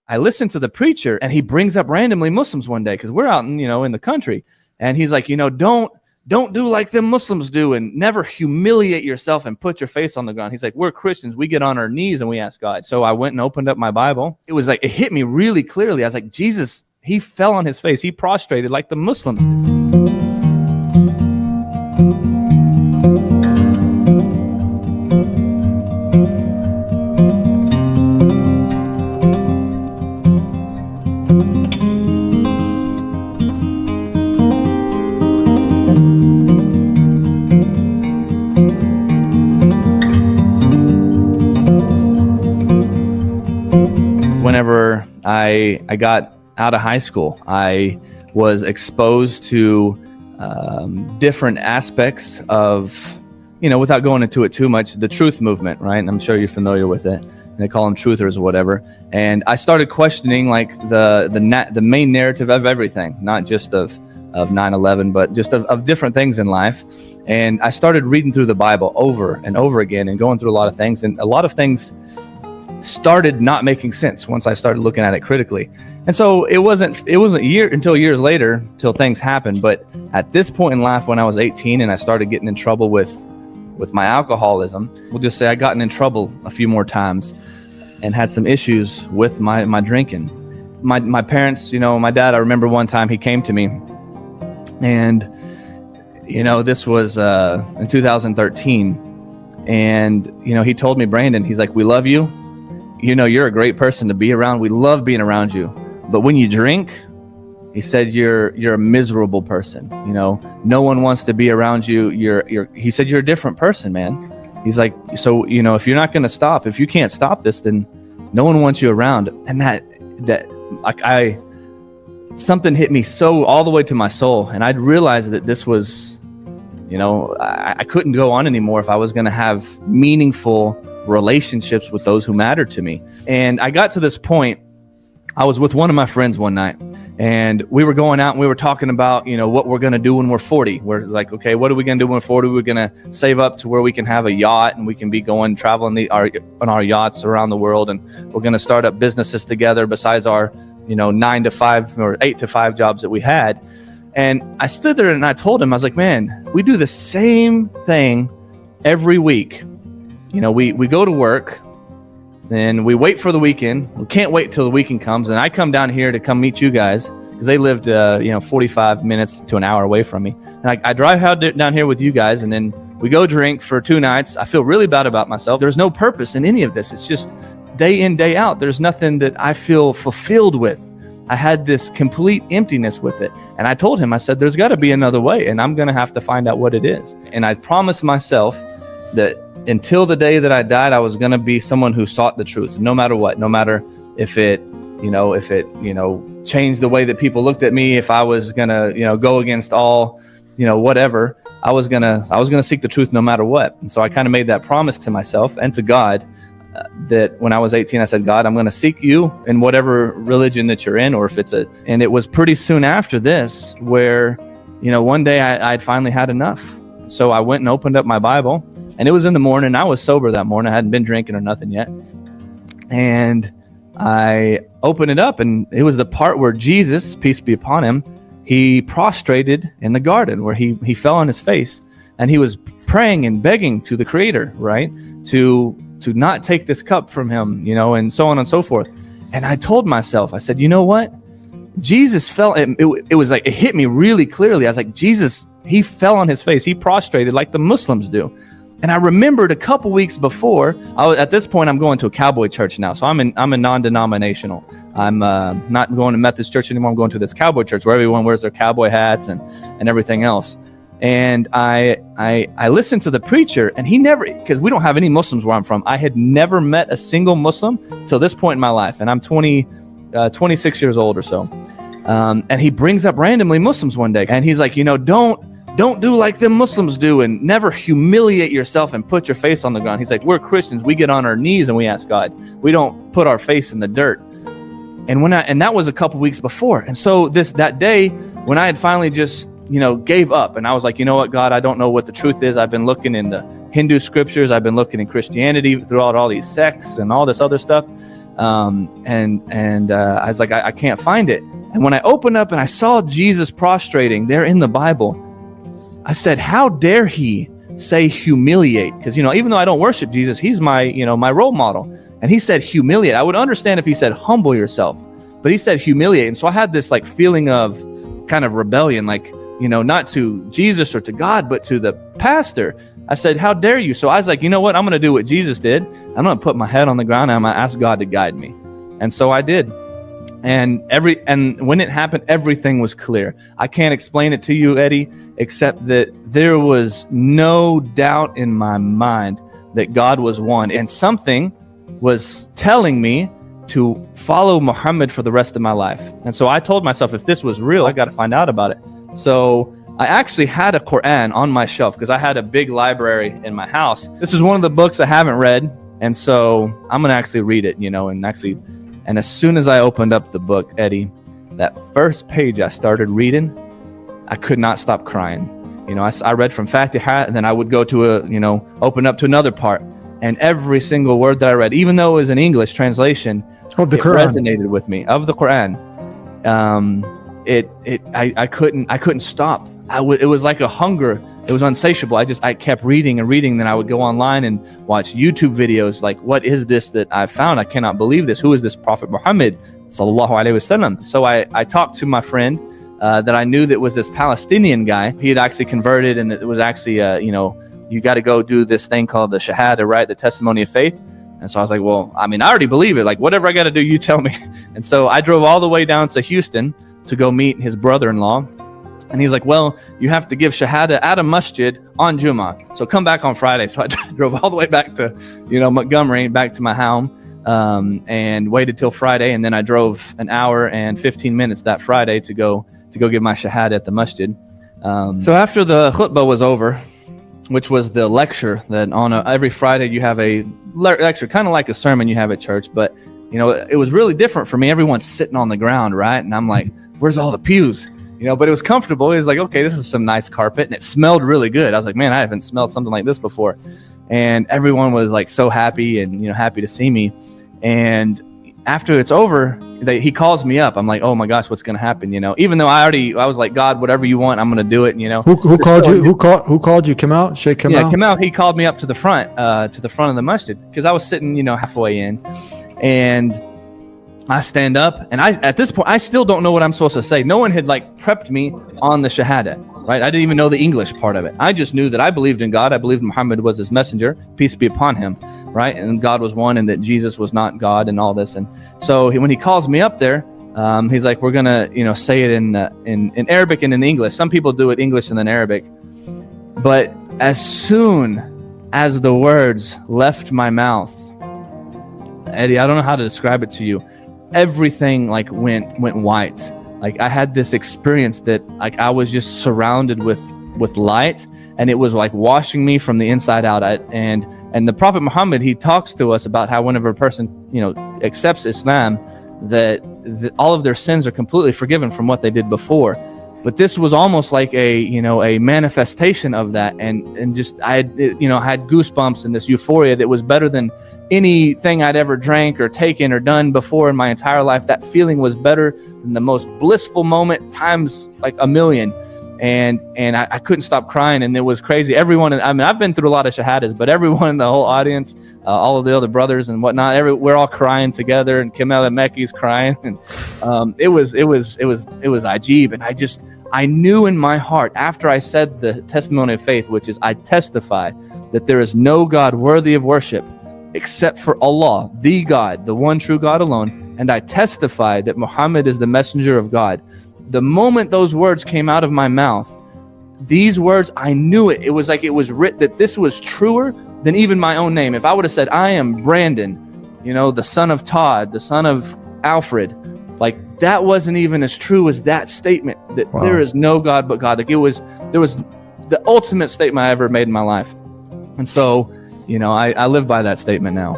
I listened to the preacher, and he brings up randomly Muslims one day because we're out in the country, and he's like, don't do like them Muslims do, and never humiliate yourself and put your face on the ground. He's like, we're Christians, we get on our knees and we ask God. So I went and opened up my Bible. It was like, it hit me really clearly. I was like, Jesus, he fell on his face, he prostrated like the Muslims do. Whenever I got out of high school, I was exposed to different aspects of, without going into it too much, the truth movement, right? And I'm sure you're familiar with it. They call them truthers or whatever. And I started questioning like the main narrative of everything, not just of 9/11, but just of different things in life. And I started reading through the Bible over and over again and going through a lot of things. And a lot of things started not making sense once I started looking at it critically. And so it wasn't until years later till things happened. But at this point in life, when I was 18 and I started getting in trouble with my alcoholism, we'll just say I gotten in trouble a few more times and had some issues with my drinking. My parents, my dad, I remember one time he came to me, and this was in 2013, and he told me, Brandon, he's like, we love you. You're a great person to be around. We love being around you. But when you drink, he said, you're a miserable person. No one wants to be around you. He said, you're a different person, man. He's like, so, if you're not going to stop, if you can't stop this, then no one wants you around. And something hit me so all the way to my soul. And I'd realized that this was, I couldn't go on anymore if I was going to have meaningful relationships with those who mattered to me. And I got to this point. I was with one of my friends one night, and we were going out and we were talking about, what we're going to do when we're 40. We're like, okay, what are we going to do when we're 40? We're going to save up to where we can have a yacht and we can be going traveling on our yachts around the world. And we're going to start up businesses together besides our, 9 to 5 or 8 to 5 jobs that we had. And I stood there and I told him, I was like, man, we do the same thing every week. We go to work, then we wait for the weekend. We can't wait till the weekend comes. And I come down here to come meet you guys because they lived, 45 minutes to an hour away from me. And I drive down here with you guys, and then we go drink for 2 nights. I feel really bad about myself. There's no purpose in any of this. It's just day in, day out. There's nothing that I feel fulfilled with. I had this complete emptiness with it. And I told him, I said, there's got to be another way, and I'm going to have to find out what it is. And I promised myself that until the day that I died, I was going to be someone who sought the truth, no matter what, no matter if it changed the way that people looked at me, if I was going to, go against all, whatever, I was going to seek the truth no matter what. And so I kind of made that promise to myself and to God that when I was 18, I said, God, I'm going to seek you in whatever religion that you're in, or if and it was pretty soon after this where, one day I'd finally had enough. So I went and opened up my Bible. And it was in the morning. I was sober that morning. I hadn't been drinking or nothing yet. And I opened it up, and it was the part where Jesus, peace be upon him, he prostrated in the garden, where he fell on his face, and he was praying and begging to the Creator, right, to not take this cup from him, and so on and so forth. And I told myself, I said, you know what? Jesus fell. It was like, it hit me really clearly. I was like, Jesus, he fell on his face. He prostrated like the Muslims do. And I remembered a couple weeks before, at this point, I'm going to a cowboy church now. So I'm a non-denominational. I'm not going to Methodist church anymore. I'm going to this cowboy church where everyone wears their cowboy hats and everything else. And I listened to the preacher, and he never, because we don't have any Muslims where I'm from. I had never met a single Muslim till this point in my life. And I'm 26 years old or so. And he brings up randomly Muslims one day. And he's like, don't do like them Muslims do, and never humiliate yourself and put your face on the ground. He's like, we're Christians. We get on our knees and we ask God. We don't put our face in the dirt. And that was a couple weeks before. And so that day when I had finally just, gave up, and I was like, you know what, God, I don't know what the truth is. I've been looking in the Hindu scriptures. I've been looking in Christianity throughout all these sects and all this other stuff. And I was like, I can't find it. And when I opened up and I saw Jesus prostrating there in the Bible, I said, how dare he say humiliate? Because, even though I don't worship Jesus, he's my, my role model. And he said humiliate. I would understand if he said humble yourself, but he said humiliate. And so I had this like feeling of kind of rebellion, like, not to Jesus or to God, but to the pastor. I said, how dare you? So I was like, you know what? I'm going to do what Jesus did. I'm going to put my head on the ground and I'm going to ask God to guide me. And so I did. And when it happened, everything was clear. I can't explain it to you, Eddie, except that there was no doubt in my mind that God was one. And something was telling me to follow Muhammad for the rest of my life. And so I told myself, if this was real, I got to find out about it. So I actually had a Quran on my shelf because I had a big library in my house. This is one of the books I haven't read. And so I'm going to actually read it, and as soon as I opened up the book, Eddie, that first page I started reading, I could not stop crying. I read from Fatiha, and then I would go to open up to another part. And every single word that I read, even though it was an English translation, of the Quran, resonated with me. Of the Quran, I couldn't stop. It was like a hunger. It was insatiable. I kept reading and reading. Then I would go online and watch YouTube videos. Like, what is this that I found? I cannot believe this. Who is this Prophet Muhammad sallallahu alaihi wasallam? So I talked to my friend that I knew that was this Palestinian guy. He had actually converted, and it was actually you got to go do this thing called the Shahada, right? The testimony of faith. And so I was like, well, I already believe it. Like, whatever I got to do, you tell me. And so I drove all the way down to Houston to go meet his brother-in-law. And he's like, well, you have to give Shahada at a masjid on Jummah. So come back on Friday. So I drove all the way back to, Montgomery, back to my home, and waited till Friday. And then I drove an hour and 15 minutes that Friday to go give my Shahada at the masjid. So after the khutbah was over, which was the lecture that every Friday you have a lecture, kind of like a sermon you have at church, but it was really different for me. Everyone's sitting on the ground, right? And I'm like, where's all the pews? But it was comfortable. It was like, okay, this is some nice carpet, and it smelled really good. I was like, man, I haven't smelled something like this before. And everyone was like so happy and happy to see me. And after it's over, he calls me up. I'm like, oh my gosh, what's going to happen? Even though I was like, God, whatever you want, I'm going to do it. Who called you? Who called you? Kamal? Sheikh Kamal? Yeah, Kamal. He called me up to the front of the masjid because I was sitting, halfway in, and I stand up, and at this point, I still don't know what I'm supposed to say. No one had prepped me on the Shahada, right? I didn't even know the English part of it. I just knew that I believed in God. I believed Muhammad was his messenger, peace be upon him, right? And God was one, and that Jesus was not God, and all this. And so when he calls me up there, he's like, we're gonna, say it in Arabic and in English. Some people do it English and then Arabic, but as soon as the words left my mouth, Eddie, I don't know how to describe it to you. Everything went white. I had this experience that I was just surrounded with light, and it was washing me from the inside out. And the Prophet Muhammad, he talks to us about how whenever a person accepts Islam, that all of their sins are completely forgiven from what they did before. But this was almost like a manifestation of that, and just I had goosebumps and this euphoria that was better than anything I'd ever drank or taken or done before in my entire life. That feeling was better than the most blissful moment times a million, and I couldn't stop crying, and it was crazy. Everyone, I've been through a lot of shahadas, but everyone in the whole audience, all of the other brothers and whatnot, we're all crying together, and Kamal and Mekki's crying, and it was ajib, and I knew in my heart after I said the testimony of faith, which is I testify that there is no God worthy of worship except for Allah, the God, the one true God alone, and I testify that Muhammad is the messenger of God. The moment those words came out of my mouth, these words, I knew it. It was like it was written that this was truer than even my own name. If I would have said, I am Brandon, the son of Todd, the son of Alfred, that wasn't even as true as that statement that wow. There is no God but God. There was the ultimate statement I ever made in my life. And so, I live by that statement now.